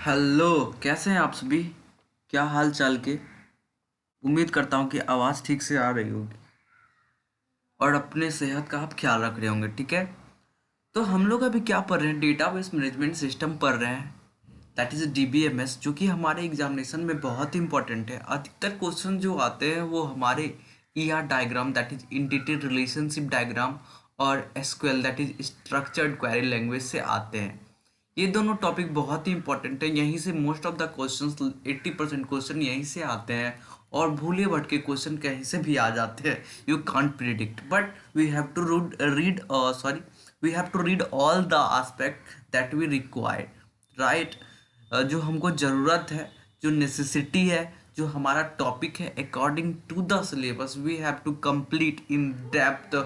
Hello. कैसे हैं आप सभी? क्या हाल चाल के? उम्मीद करता हूँ कि आवाज़ ठीक से आ रही होगी और अपने सेहत का आप ख्याल रख रहे होंगे। ठीक है, तो हम लोग अभी क्या पढ़ रहे हैं? डेटाबेस मैनेजमेंट सिस्टम पढ़ रहे हैं, दैट इज़ डीबीएमएस, जो कि हमारे एग्जामिनेशन में बहुत ही इंपॉर्टेंट है। अधिकतर क्वेश्चन जो आते हैं वो हमारे ER diagram, that is entity relationship diagram, और SQL, that is structured query language से आते हैं। ये दोनों टॉपिक बहुत ही इंपॉर्टेंट है, यहीं से most of the questions 80% question यहीं से आते हैं, और भूले भटके क्वेश्चन कहीं से भी आ जाते हैं। You can't predict, but we have to read sorry we have to read all the aspect that we require, right? जो हमको ज़रूरत है, जो नेसेसिटी है, जो हमारा टॉपिक है, according to the syllabus we have to complete in depth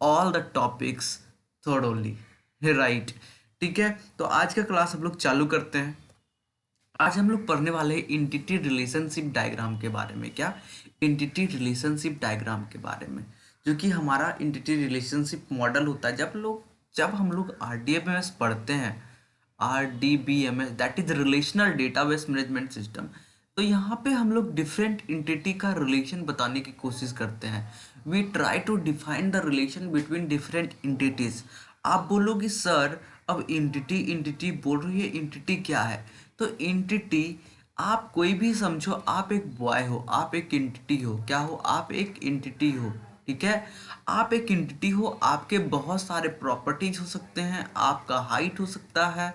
all the topics thoroughly, right? ठीक है, तो आज का क्लास हम लोग चालू करते हैं। आज हम लोग पढ़ने वाले हैं इंटिटी रिलेशनशिप डायग्राम के बारे में। क्या? इंटिटी रिलेशनशिप डायग्राम के बारे में, जो कि हमारा इंटिटी रिलेशनशिप मॉडल होता है। जब हम लोग आरडीबीएमएस पढ़ते हैं, RDBMS that is relational database management system, तो यहाँ पे हम लोग डिफरेंट इंटिटी का रिलेशन बताने की कोशिश करते हैं। We try to define the relation between different entities. आप बोलोगे सर, अब इंटिटी इंटिटी बोल रही है, इंटिटी क्या है? तो इंटिटी, आप कोई भी समझो, आप एक बॉय हो, आप एक इंटिटी हो। क्या हो? आप एक इंटिटी हो। ठीक है, आप एक इंटिटी हो, आपके बहुत सारे प्रॉपर्टीज हो सकते हैं, आपका हाइट हो सकता है,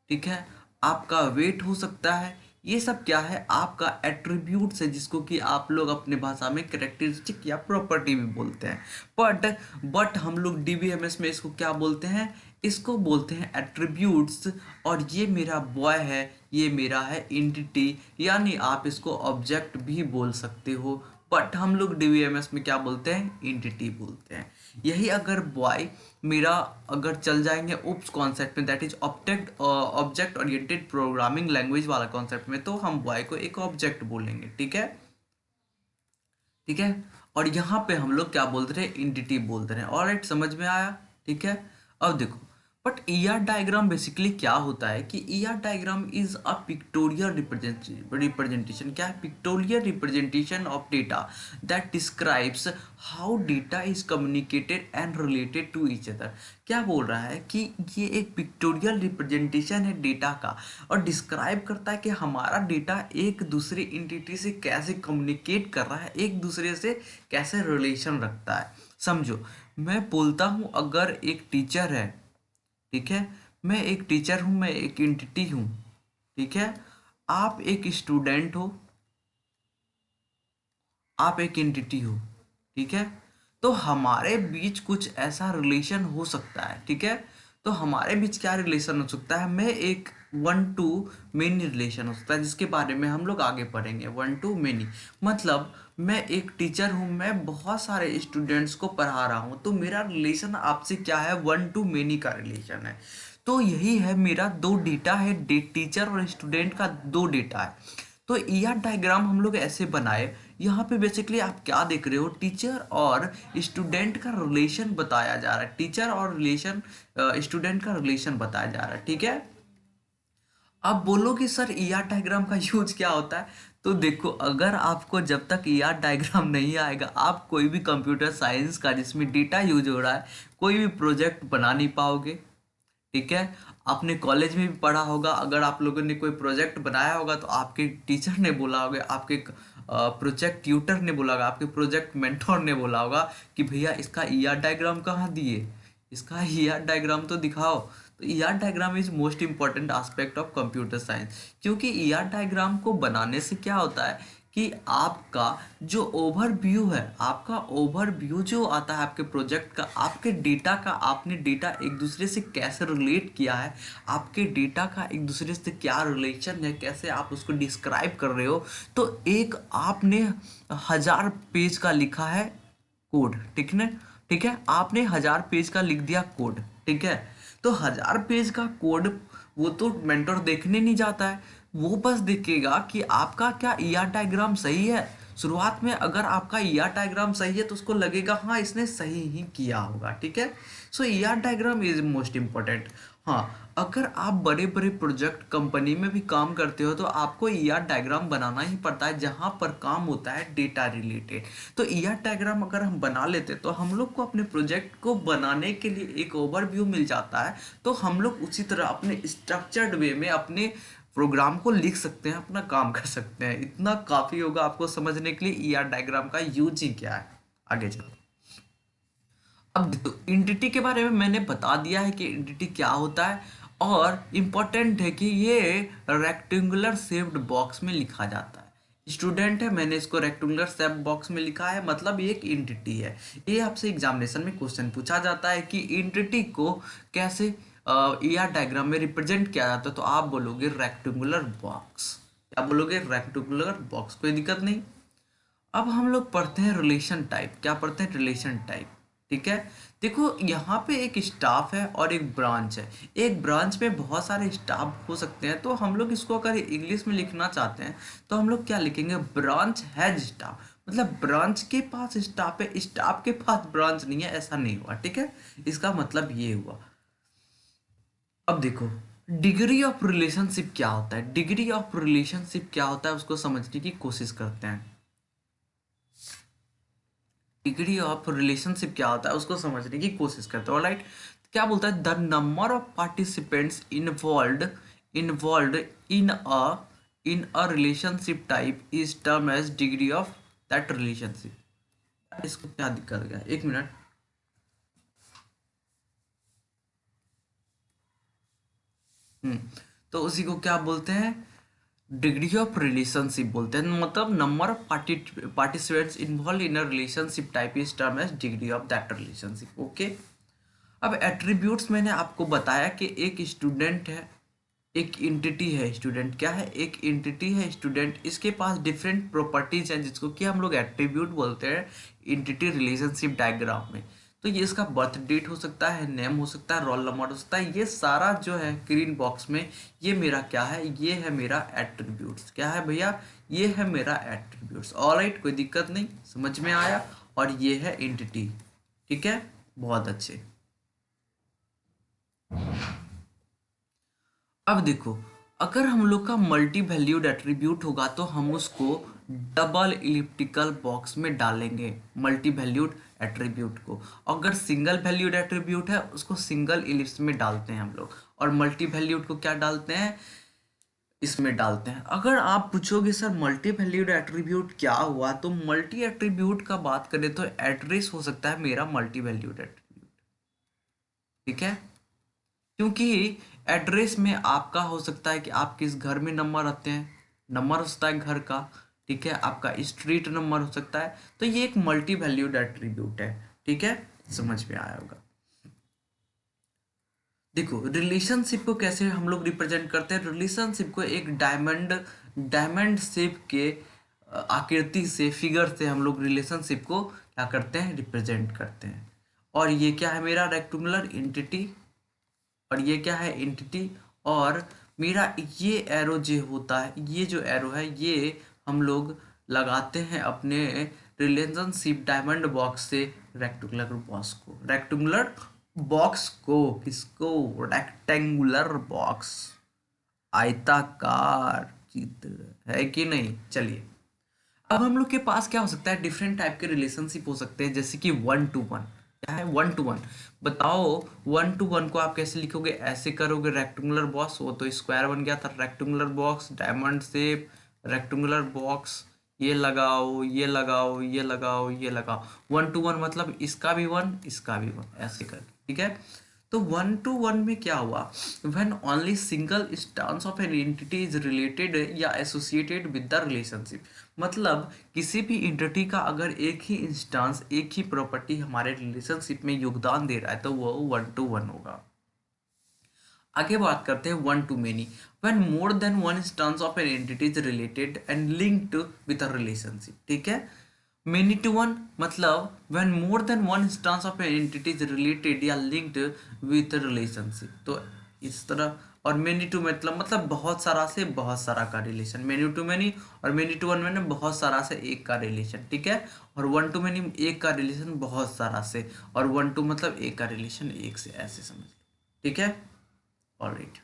ठीक है, आपका वेट हो सकता है। ये सब क्या है? आपका एट्रीब्यूट्स है, जिसको कि आप लोग अपने भाषा में कैरेक्टरिस्टिक या प्रॉपर्टी भी बोलते हैं। बट हम लोग डीबीएमएस में इसको क्या बोलते हैं? इसको बोलते हैं एट्रीब्यूट्स। और ये मेरा बॉय है, ये मेरा है इंटिटी, यानी आप इसको ऑब्जेक्ट भी बोल सकते हो, बट हम लोग डीबीएमएस में क्या बोलते हैं? इंटिटी बोलते हैं। यही अगर बॉय मेरा, अगर चल जाएंगे उप्स कॉन्सेप्ट में, that is object oriented programming language वाला कॉन्सेप्ट में, तो हम बॉय को एक ऑब्जेक्ट बोलेंगे। ठीक है, ठीक है। और यहाँ पे हम लोग क्या बोलते रहे? इंटिटी बोलते रहे। ऑलराइट, समझ में आया? ठीक है। अब देखो, बट ईआर डायग्राम बेसिकली क्या होता है कि ER diagram is a pictorial representation. क्या है? Pictorial representation of data that describes how data is communicated and related to each other. क्या बोल रहा है कि ये एक पिक्टोरियल रिप्रेजेंटेशन है डेटा का, और डिस्क्राइब करता है कि हमारा डेटा एक दूसरे इंटिटी से कैसे कम्युनिकेट कर रहा है, एक दूसरे से कैसे रिलेशन रखता है। समझो, मैं बोलता हूँ अगर एक टीचर है, ठीक है, मैं एक टीचर हूँ, मैं एक इंटिटी हूँ, ठीक है, आप एक स्टूडेंट हो, आप एक एंटिटी हो, ठीक है, तो हमारे बीच कुछ ऐसा रिलेशन हो सकता है। ठीक है, तो हमारे बीच क्या रिलेशन हो सकता है? मैं एक वन टू मेनी रिलेशन हो सकता है, जिसके बारे में हम लोग आगे पढ़ेंगे। वन टू मेनी मतलब, मैं एक टीचर हूँ, मैं बहुत सारे स्टूडेंट्स को पढ़ा रहा हूँ, तो मेरा रिलेशन आपसे क्या है? वन टू मेनी का रिलेशन है। तो यही है, मेरा दो डेटा है, टीचर और स्टूडेंट का दो डेटा है। तो ईआर डायग्राम हम लोग ऐसे बनाए। यहाँ पे बेसिकली आप क्या देख रहे हो? टीचर और स्टूडेंट का रिलेशन बताया जा रहा है, टीचर और रिलेशन, स्टूडेंट का रिलेशन बताया जा रहा है। ठीक है, आप बोलो कि सर ईआर डायग्राम का यूज क्या होता है? तो देखो, अगर आपको जब तक ईआर डायग्राम नहीं आएगा, आप कोई भी कंप्यूटर साइंस का जिसमें डेटा यूज हो रहा है, कोई भी प्रोजेक्ट बना नहीं पाओगे। ठीक है, आपने कॉलेज में भी पढ़ा होगा, अगर आप लोगों ने कोई प्रोजेक्ट बनाया होगा तो आपके टीचर ने बोला होगा, आपके प्रोजेक्ट ट्यूटर ने बोला होगा, आपके प्रोजेक्ट मेंटोर ने बोला होगा कि भैया इसका ईआर डायग्राम कहाँ दिए, इसका ईआर डायग्राम तो दिखाओ। तो ER diagram is most important aspect of computer science, क्योंकि ईआर डायग्राम को बनाने से क्या होता है कि आपका जो ओवरव्यू है, आपका ओवरव्यू जो आता है आपके प्रोजेक्ट का, आपके डेटा का, आपने डेटा एक दूसरे से कैसे रिलेट किया है, आपके डेटा का एक दूसरे से क्या रिलेशन है, कैसे आप उसको डिस्क्राइब कर रहे हो। तो एक आपने 1000 पेज का लिखा है कोड, ठीक है, ठीक है, आपने 1000 पेज का लिख दिया कोड, ठीक है, तो 1000 पेज का कोड वो तो मेंटर देखने नहीं जाता है, वो बस देखेगा कि आपका क्या ईआर डायग्राम सही है। शुरुआत में अगर आपका ईआर डायग्राम सही है तो उसको लगेगा हाँ इसने सही ही किया होगा। ठीक है, so ER diagram is most important. हाँ, अगर आप बड़े बड़े प्रोजेक्ट कंपनी में भी काम करते हो तो आपको ईआर डायग्राम बनाना ही पड़ता है, जहां पर काम होता है डेटा रिलेटेड। तो ईआर डायग्राम अगर हम बना लेते तो हम लोग को अपने प्रोजेक्ट को बनाने के लिए एक ओवरव्यू मिल जाता है। तो हम लोग उसी तरह अपने स्ट्रक्चर्ड वे में अपने प्रोग्राम को लिख सकते हैं, अपना काम कर सकते हैं। इतना काफ़ी होगा आपको समझने के लिए ईआर डायग्राम का यूज ही क्या है। आगे चलो। अब तो इंटिटी के बारे में मैंने बता दिया है कि इंटिटी क्या होता है, और इम्पोर्टेंट है कि ये रेक्टेंगुलर शेप्ड बॉक्स में लिखा जाता है। स्टूडेंट है, मैंने इसको रेक्टेंगुलर शेप बॉक्स में लिखा है, मतलब ये एक इंटिटी है। ये आपसे एग्जामिनेशन में क्वेश्चन पूछा जाता है कि इंटिटी को कैसे ईआर डायग्राम में रिप्रेजेंट किया जाता है, तो आप बोलोगे रेक्टेंगुलर बॉक्स। क्या बोलोगे? Rectangular box. कोई दिक्कत नहीं। अब हम लोग पढ़ते हैं रिलेशन टाइप। क्या पढ़ते हैं? Relation type. ठीक है। देखो यहाँ पे एक स्टाफ है और एक ब्रांच है। एक ब्रांच में बहुत सारे स्टाफ हो सकते हैं, तो हम लोग इसको अगर इंग्लिश में लिखना चाहते हैं तो हम लोग क्या लिखेंगे? Branch has staff. मतलब ब्रांच के पास स्टाफ है, स्टाफ के पास ब्रांच नहीं है, ऐसा नहीं हुआ। ठीक है, इसका मतलब ये हुआ। अब देखो डिग्री ऑफ रिलेशनशिप क्या होता है। डिग्री ऑफ रिलेशनशिप क्या होता है उसको समझने की कोशिश करते हैं। डिग्री ऑफ रिलेशनशिप क्या होता है उसको समझने की कोशिश करते हैं। ऑलराइट, क्या बोलता है? The number of participants involve in a relationship type is term as degree of that relationship. इसको क्या दिक्कत गया? एक मिनट। हम्म तो उसी को क्या बोलते हैं? डिग्री ऑफ रिलेशनशिप बोलते हैं। मतलब number of participants involve in a relationship type is term as degree of that relationship. Okay. अब एट्रीब्यूट्स मैंने आपको बताया कि एक स्टूडेंट है, एक इंटिटी है। स्टूडेंट क्या है? एक इंटिटी है स्टूडेंट। इसके पास डिफरेंट प्रॉपर्टीज हैं जिसको कि हम लोग एट्रीब्यूट बोलते हैं इंटिटी रिलेशनशिप डायग्राम में। तो ये इसका बर्थ डेट हो सकता है, नेम हो सकता है, रोल नंबर हो सकता है। ये सारा जो है ग्रीन बॉक्स में, ये मेरा क्या है? ये है मेरा एट्रीब्यूट्स। क्या है भैया? ये है मेरा एट्रीब्यूट्स। ऑलराइट, कोई दिक्कत नहीं, समझ में आया। और ये है इंटिटी। ठीक है, बहुत अच्छे। अब देखो, अगर हम लोग का मल्टी वैल्यूड एट्रीब्यूट होगा तो हम उसको डबल इलिप्टिकल बॉक्स में डालेंगे, मल्टी वैल्यूड एट्रीब्यूट को। अगर सिंगल वैल्यूड एट्रीब्यूट है उसको सिंगल इलिप्स में डालते हैं हम लोग, और मल्टी वैल्यूड को क्या डालते हैं? इसमें डालते हैं। अगर आप पूछोगे सर मल्टी वैल्यूड एट्रीब्यूट क्या हुआ, तो मल्टी एट्रीब्यूट का बात करें तो एड्रेस हो सकता है मेरा मल्टी वैल्यूड एट्रीब्यूट। ठीक है, क्योंकि एड्रेस में आपका हो सकता है कि आप किस घर में नंबर रखते हैं, नंबर हो सकता है घर का। ठीक है, आपका स्ट्रीट नंबर हो सकता है। तो ये एक मल्टी वैल्यूड एट्रीब्यूट है। ठीक है, समझ में आया होगा। देखो रिलेशनशिप को कैसे हम लोग रिप्रेजेंट करते हैं। रिलेशनशिप को एक डायमंड शेप के आकृति से, फिगर से हम लोग रिलेशनशिप को क्या करते हैं? रिप्रेजेंट करते हैं। और ये क्या है? मेरा रेक्टेंगुलर एंटिटी। और ये क्या है? एंटिटी। और मेरा ये एरो जो होता है, ये जो एरो है, ये हम लोग लगाते हैं अपने रिलेशनशिप डायमंड बॉक्स से रेक्टेंगुलर बॉक्स को किसको? रेक्टेंगुलर बॉक्स, आयताकार चित्र है कि नहीं। चलिए, अब हम लोग के पास क्या हो सकता है? डिफरेंट टाइप के रिलेशनशिप हो सकते हैं, जैसे कि वन टू वन। क्या है? One two one. बताओ वन टू वन को आप कैसे लिखोगे? ऐसे करोगे, रेक्टेंगुलर बॉक्स, वो तो स्क्वायर बन गया था, rectangular box, diamond shape, rectangular box, ये लगाओ, ये लगाओ, ये लगाओ, ये लगाओ। वन टू वन मतलब इसका भी वन, इसका भी वन, ऐसे कर। ठीक है, तो वन टू वन में क्या हुआ? When only single instance of an entity is related या एसोसिएटेड विद द रिलेशनशिप। मतलब किसी भी एंटिटी का अगर एक ही इंस्टांस, एक ही प्रॉपर्टी हमारे रिलेशनशिप में योगदान दे रहा है तो वो वन टू वन होगा। आगे बात करते हैं one two many. When more than one instance of an entity is related and linked with a relationship. ठीक है, मेनी टू वन मतलब when more than one instance of an entity is related या linked with relationship. तो इस तरह। और many to मतलब बहुत सारा से बहुत सारा का रिलेशन। मेनी टू मेनी और मेनी टू वन में बहुत सारा से एक का रिलेशन। ठीक है, और वन टू मेनी एक का रिलेशन बहुत सारा से, और वन टू मतलब एक का रिलेशन एक से, ऐसे समझ। ठीक है, ऑलराइट,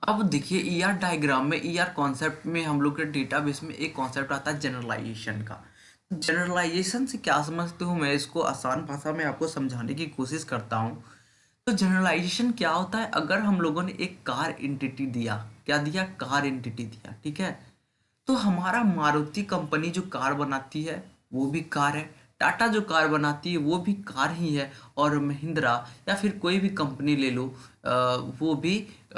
अब देखिए ईआर डायग्राम में, ईआर कॉन्सेप्ट में हम लोग के डेटाबेस में एक कॉन्सेप्ट आता है जनरलाइजेशन का। जनरलाइजेशन से क्या समझते हो, मैं इसको आसान भाषा में आपको समझाने की कोशिश करता हूँ। तो जनरलाइजेशन क्या होता है, अगर हम लोगों ने एक कार एंटिटी दिया, क्या दिया, कार एंटिटी दिया, ठीक है। तो हमारा मारुति कंपनी जो कार बनाती है वो भी कार है, टाटा जो कार बनाती है वो भी कार ही है, और महिंद्रा या फिर कोई भी कंपनी ले लो, वो भी,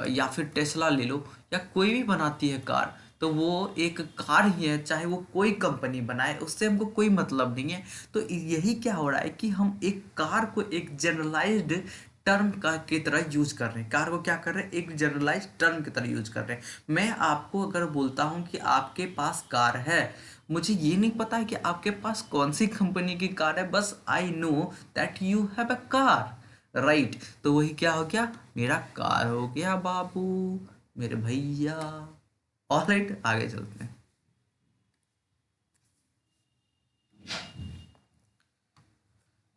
या फिर टेस्ला ले लो, या कोई भी बनाती है कार, तो वो एक कार ही है, चाहे वो कोई कंपनी बनाए, उससे हमको कोई मतलब नहीं है। तो यही क्या हो रहा है कि हम एक कार को एक जनरलाइज्ड टर्म का की तरह यूज कर रहे हैं, कार को क्या कर रहे हैं, एक जनरलाइज टर्म की तरह यूज कर रहे हैं। मैं आपको अगर बोलता हूं कि आपके पास कार है, मुझे ये नहीं पता है कि आपके पास कौन सी कंपनी की कार है, बस I know that you have a car, right. तो वही क्या हो गया, मेरा कार हो गया बाबू, मेरे भैया। ऑलराइट, आगे चलते हैं।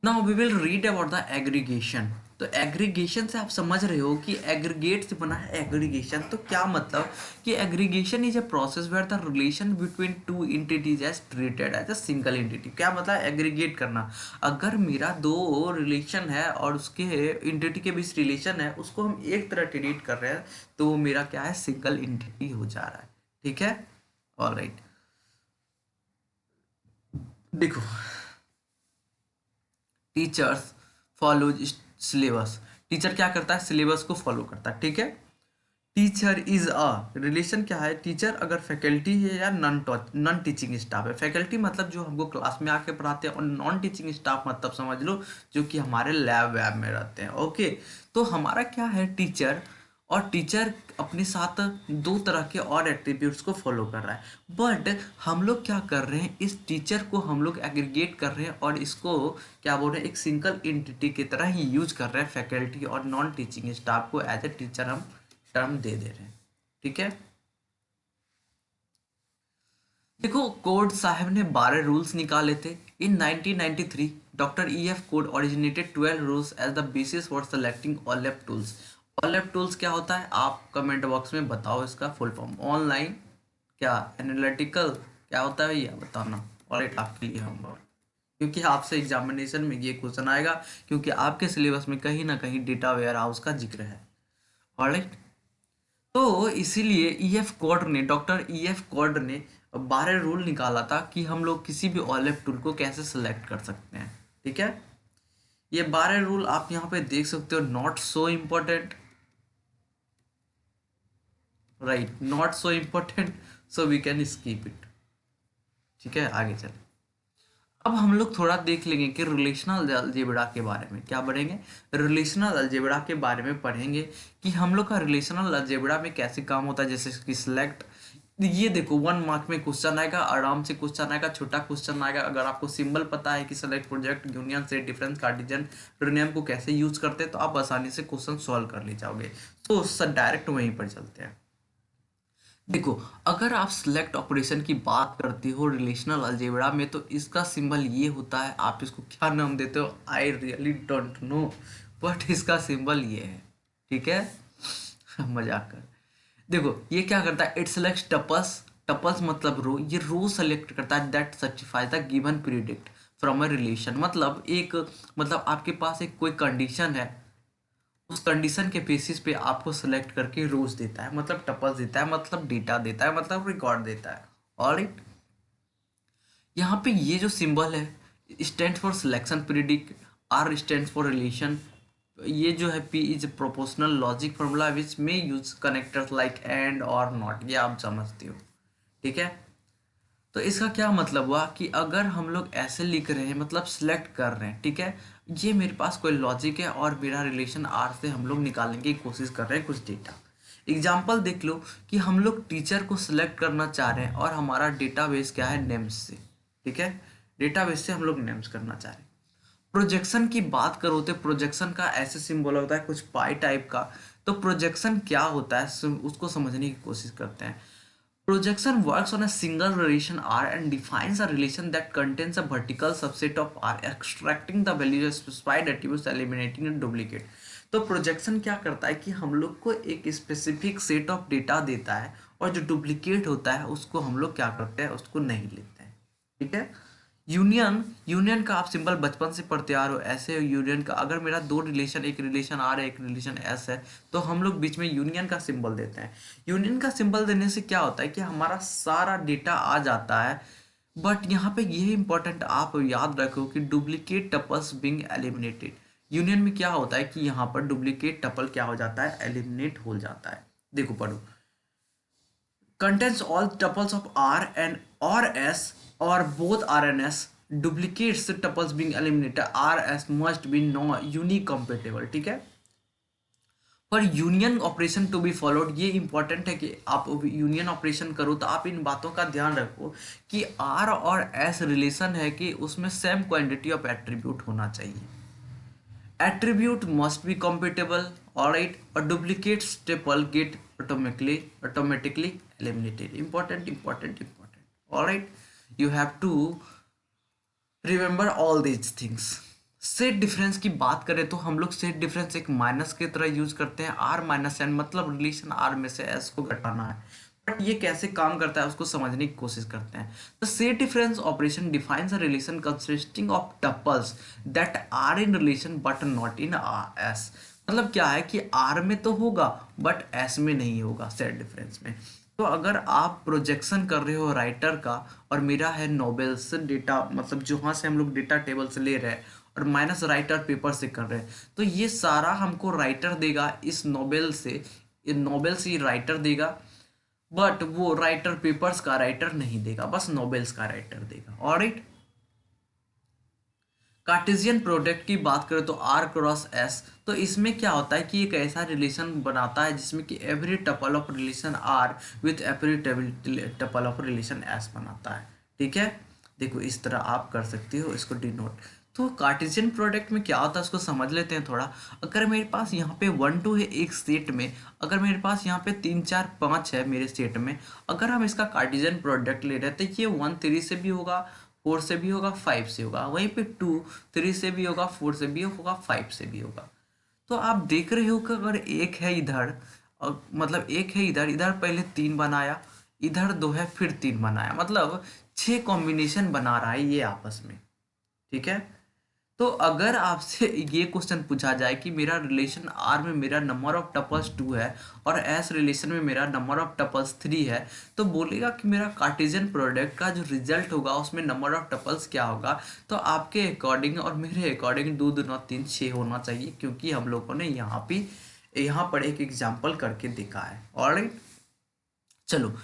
Now we will read about the aggregation. तो एग्रीगेशन से आप समझ रहे हो कि एग्रीगेट से बना है एग्रीगेशन। तो क्या मतलब कि aggregation is a process where the relation between two entities as treated as a single entity. क्या मतलब एग्रीगेट करना, अगर मेरा दो रिलेशन है और उसके एंटिटी के बीच रिलेशन है, उसको हम एक तरह ट्रीट कर रहे हैं, तो वो मेरा क्या है, सिंगल एंटिटी हो जा रहा है, ठीक है। ऑलराइट, देखो, टीचर्स फॉलो सिलेबस। टीचर क्या करता है, सिलेबस को फॉलो करता है, ठीक है। टीचर इज अ रिलेशन क्या है, टीचर अगर फैकल्टी है या नॉन टीचिंग स्टाफ है। फैकल्टी मतलब जो हमको क्लास में आके पढ़ाते हैं, और नॉन टीचिंग स्टाफ मतलब समझ लो जो कि हमारे लैब वैब में रहते हैं, ओके। तो हमारा क्या है, टीचर, और टीचर अपने साथ दो तरह के और एट्रीब्यूट्स को फॉलो कर रहा है। बट हम लोग क्या कर रहे हैं, इस टीचर को हम लोग एग्रीगेट कर रहे हैं और इसको क्या बोल रहे हैं, एक सिंगल एंटिटी की तरह ही यूज कर रहे हैं। फैकल्टी और नॉन टीचिंग स्टाफ को एज ए टीचर हम टर्म दे दे रहे हैं, ठीक है। देखो, कोड साहब ने 12 रूल्स निकाले थे in 1993। Doctor EF Codd originated 12 rules as the basis for selecting OLEP tools. OLEP tools क्या होता है, आप कमेंट बॉक्स में बताओ इसका फुल फॉर्म। ऑनलाइन क्या एनालिटिकल क्या होता है, यह बताना, और एक आपके लिए होमवर्क, क्योंकि आपसे एग्जामिनेशन में ये क्वेश्चन आएगा, क्योंकि आपके सिलेबस में कहीं ना कहीं डेटा वेयर हाउस का जिक्र है। ऑलराइट, तो इसीलिए EF कोड ने, डॉक्टर EF कोड ने 12 रूल निकाला था कि हम लोग किसी भी OLEP टूल को कैसे सेलेक्ट कर सकते हैं, ठीक है। ये 12 रूल आप यहाँ पे देख सकते हो, not so important, right, not so important, so we can skip it, ठीक है। आगे चल, अब हम लोग थोड़ा देख लेंगे कि रिलेशनल अलजेब्रा के बारे में क्या पढ़ेंगे। रिलेशनल अलजेब्रा के बारे में पढ़ेंगे कि हम लोग का रिलेशनल अलजेब्रा में कैसे काम होता है, जैसे कि सिलेक्ट। ये देखो, 1 मार्क में क्वेश्चन आएगा, आराम से क्वेश्चन आएगा, छोटा क्वेश्चन आएगा। अगर आपको सिंबल पता है कि सेलेक्ट, प्रोजेक्ट, यूनियन से डिफरेंस, कार्टेशियन, यूनियन को कैसे यूज करते हैं, तो आप आसानी से क्वेश्चन सॉल्व कर ले जाओगे। तो सर डायरेक्ट वहीं पर चलते हैं। देखो, अगर आप सिलेक्ट ऑपरेशन की बात करते हो रिलेशनल अलजेब्रा में, तो इसका सिंबल ये होता है, आप इसको क्या नाम देते हो, I really don't know, but इसका सिंबल ये है, ठीक है। मजाक कर। देखो ये क्या करता है, इट सेलेक्ट्स टपल्स। टपल्स मतलब रो, ये रो सेलेक्ट करता है that certifies the given predict from a relation. मतलब एक, मतलब आपके पास एक कोई कंडीशन है, उस कंडीशन के बेसिस पे आपको सेलेक्ट करके रोज देता है, मतलब टपल्स देता है, मतलब डेटा देता है, मतलब रिकॉर्ड देता है। ऑलराइट, यहाँ पे ये जो सिंबल है stand for selection predict, R stand for relation, ये जो है P is proportional logic formula which में यूज कनेक्टर्स लाइक एंड और नॉट, ये आप समझते हो, ठीक है। तो इसका क्या मतलब हुआ कि अगर हम लोग ऐसे लिख रहे हैं, मतलब सिलेक्ट कर रहे हैं, ठीक है, ये मेरे पास कोई लॉजिक है और मेरा रिलेशन आर से हम लोग निकालने की कोशिश कर रहे हैं कुछ डेटा। एग्जाम्पल देख लो कि हम लोग टीचर को सिलेक्ट करना चाह रहे हैं और हमारा डेटाबेस क्या है, नेम्स से, ठीक है। डेटाबेस से हम लोग नेम्स करना चाह रहे हैं। प्रोजेक्शन की बात करो तो प्रोजेक्शन का ऐसे सिंबल होता है कुछ पाई टाइप का। तो प्रोजेक्शन क्या होता है, उसको समझने की कोशिश करते हैं। Projection works on a single relation R and defines a relation that contains a vertical subset of R, extracting the values of specified attributes, eliminating a duplicate. तो प्रोजेक्शन क्या करता है कि हम लोग को एक स्पेसिफिक सेट ऑफ डेटा देता है, और जो डुप्लीकेट होता है उसको हम लोग क्या करते हैं, उसको नहीं लेते हैं। ठीक है। यूनियन, यूनियन का आप सिंबल बचपन से पढ़ते आ रहे हो। ऐसे यूनियन का अगर मेरा दो रिलेशन, एक रिलेशन आर है एक रिलेशन एस है, तो हम लोग बीच में यूनियन का सिंबल देते हैं। यूनियन का सिंबल देने से क्या होता है कि हमारा सारा डेटा आ जाता है। बट यहाँ पे ये इंपॉर्टेंट आप याद रखो कि duplicate tuples being eliminated. Union में क्या होता है कि यहाँ पर डुप्लीकेट टपल क्या हो जाता है, एलिमिनेट हो जाता है। देखो पढ़ो, contains all tuples of R and or S or both R and S. Duplicates tuples being eliminated, R S must be no unique compatible। ठीक है। पर union operation to be followed, ये इंपॉर्टेंट है कि आप यूनियन ऑपरेशन करो तो आप इन बातों का ध्यान रखो कि आर और एस रिलेशन है कि उसमें सेम क्वांटिटी ऑफ एट्रीब्यूट होना चाहिए। Attribute must be compatible, alright, or duplicate staple get automatically eliminated। Important, alright, you have to remember all these things। Set difference की बात करें तो हम लोग सेट डिफरेंस एक माइनस की तरह यूज करते हैं। आर माइनस एन मतलब रिलेशन आर में से एस को घटाना है। बट ये कैसे काम करता है उसको समझने की कोशिश करते हैं। The set difference operation defines a relation consisting of tuples that are in relation but not in S. मतलब क्या है कि आर में तो होगा बट एस में नहीं होगा सेट डिफरेंस में। तो अगर आप प्रोजेक्शन कर रहे हो राइटर का, और मेरा है नोबेल्स डेटा, मतलब जहाँ से हम लोग डेटा टेबल से ले रहे हैं, और माइनस राइटर पेपर से कर रहे हैं, तो ये सारा हमको राइटर देगा इस नोबेल से, नोबेल से राइटर देगा। बट वो राइटर पेपर्स का राइटर नहीं देगा, बस नोबेल्स का राइटर देगा। ऑलराइट। कार्टेशियन प्रोडक्ट की बात करें तो आर क्रॉस एस, तो इसमें क्या होता है कि एक ऐसा रिलेशन बनाता है जिसमें कि every tuple of relation R with every tuple of relation S बनाता है। ठीक है। देखो इस तरह आप कर सकते हो इसको डिनोट। तो कार्टेशियन प्रोडक्ट में क्या होता है उसको समझ लेते हैं थोड़ा। अगर मेरे पास यहाँ पे 1 2 है एक सेट में, अगर मेरे पास यहाँ पे 3 4 5 है मेरे सेट में, अगर हम इसका कार्टेशियन प्रोडक्ट ले रहे हैं तो ये 1 3 से भी होगा, 4 से भी होगा, 5 से होगा, वहीं पे 2 3 से भी होगा, 4 से भी होगा, 5 से भी होगा। तो आप देख रहे हो कि अगर एक है इधर, और मतलब एक है इधर, इधर पहले 3 बनाया, इधर 2 है फिर 3 बनाया, मतलब 6 कॉम्बिनेशन बना रहा है ये आपस में। ठीक है। तो अगर आपसे ये क्वेश्चन पूछा जाए कि मेरा रिलेशन आर में मेरा नंबर ऑफ टपल्स 2 है और एस रिलेशन में मेरा नंबर ऑफ टपल्स 3 है, तो बोलेगा कि मेरा कार्टेशियन प्रोडक्ट का जो रिजल्ट होगा उसमें नंबर ऑफ टपल्स क्या होगा। तो आपके अकॉर्डिंग और मेरे अकॉर्डिंग 2 2 9 3 6 होना चाहिए, क्योंकि हम लोगों ने यहाँ पर एक एग्जाम्पल करके देखा है। ऑलराइट। चलो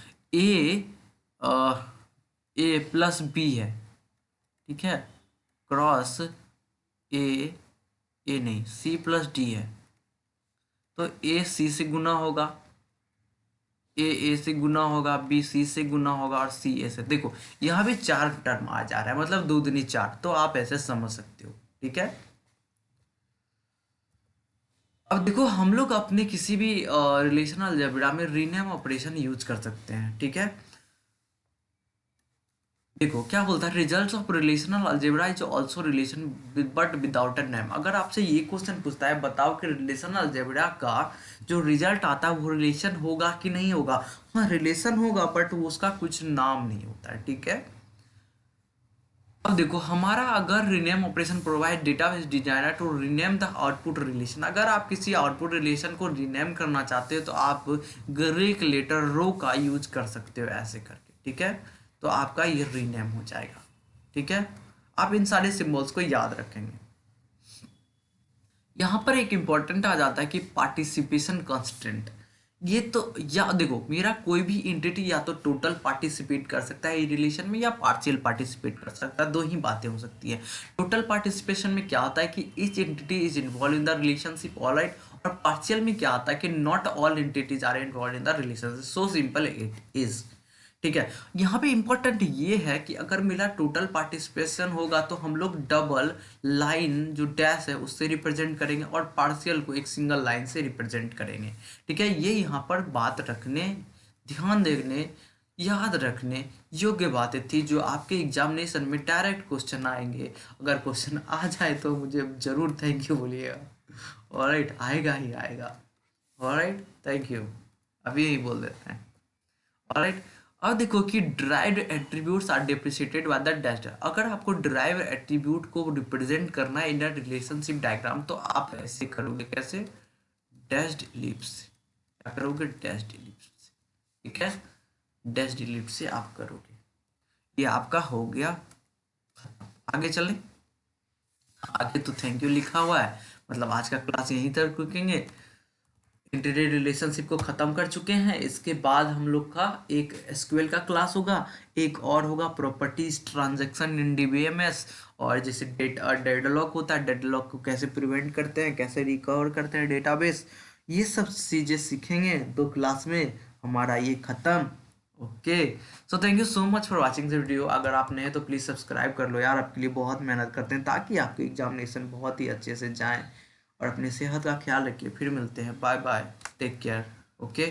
ए प्लस बी है। ठीक है। क्रॉस ए नहीं सी प्लस डी है, तो ए सी से गुना होगा, ए से गुना होगा, बी सी से गुना होगा, और सी ए से। देखो यहाँ भी 4 टर्म आ जा रहा है, मतलब 2 दूनी 4, तो आप ऐसे समझ सकते हो। ठीक है। अब देखो हम लोग अपने किसी भी रिलेशनल अलजेब्रा में रीनेम ऑपरेशन यूज कर सकते हैं। ठीक है। देखो क्या बोलता है, results of relational algebra is also relation but without a name. अगर आपसे ये क्वेश्चन पूछता है बताओ कि रिलेशनल अलजेब्रा का जो रिजल्ट आता है वो रिलेशन होगा कि नहीं होगा, हाँ रिलेशन होगा बट उसका कुछ नाम नहीं होता है। ठीक है। अब देखो हमारा अगर rename operation provide database designer to rename the output relation, अगर आप किसी आउटपुट रिलेशन को रीनेम करना चाहते हो तो आप ग्रीक लेटर रो का यूज कर सकते हो ऐसे करके। ठीक है। तो आपका ये रीनेम हो जाएगा। ठीक है। आप इन सारे सिंबल्स को याद रखेंगे। यहाँ पर एक इंपॉर्टेंट आ जाता है कि पार्टिसिपेशन कंस्टेंट। ये तो या देखो मेरा कोई भी एंटिटी या तो टोटल पार्टिसिपेट कर सकता है रिलेशन में, या पार्शियल पार्टिसिपेट कर सकता है, दो ही बातें हो सकती है। टोटल पार्टिसिपेशन में क्या होता है कि each entity is involve in the relationship, alright. और पार्शियल में क्या होता है कि not all entities are involve in the relationship, so simple it is. ठीक है। यहाँ पे इंपॉर्टेंट ये है कि अगर मेरा टोटल पार्टिसिपेशन होगा तो हम लोग डबल लाइन जो डैश है उससे रिप्रेजेंट करेंगे, और पार्शियल को एक सिंगल लाइन से रिप्रेजेंट करेंगे। ठीक है। ये यहाँ पर बात रखने, ध्यान देने, याद रखने योग्य बातें थी जो आपके एग्जामिनेशन में डायरेक्ट क्वेश्चन आएंगे। अगर क्वेश्चन आ जाए तो मुझे जरूर थैंक यू बोलिएगा। ऑलराइट, आएगा ही आएगा। Alright, thank you. अभी यही बोल देते हैं। ऑलराइट, अब देखो कि derived attributes are depreciated by the dash. अगर आपको ड्राइव एट्रीब्यूट को रिप्रेजेंट करना है इन अ रिलेशनशिप डायग्राम तो आप ऐसे करोगे, कैसे? Dashed ellipse. क्या करोगे? Dashed ellipse. ठीक है, डैश्ड इलिप्स से आप करोगे। ये आपका हो गया। आगे चलें। आगे तो थैंक यू लिखा हुआ है, मतलब आज का क्लास यहीं तक रुकेंगे। इंटीरियर रिलेशनशिप को ख़त्म कर चुके हैं। इसके बाद हम लोग का एक एसक्यूएल का क्लास होगा, एक और होगा प्रॉपर्टीज ट्रांजैक्शन इन डीबीएमएस, और जैसे डेडलॉक होता है, डेडलॉक को कैसे प्रिवेंट करते हैं, कैसे रिकवर करते हैं डेटाबेस, ये सब चीज़ें सीखेंगे 2 क्लास में। हमारा ये ख़त्म। Okay, so thank you so much for watching the video. अगर आप नए तो प्लीज़ सब्सक्राइब कर लो यार, आपके लिए बहुत मेहनत करते हैं ताकि आपके एग्जामिनेशन बहुत ही अच्छे से जाएं। और अपनी सेहत का ख्याल रखिए। फिर मिलते हैं, bye bye, take care. Okay.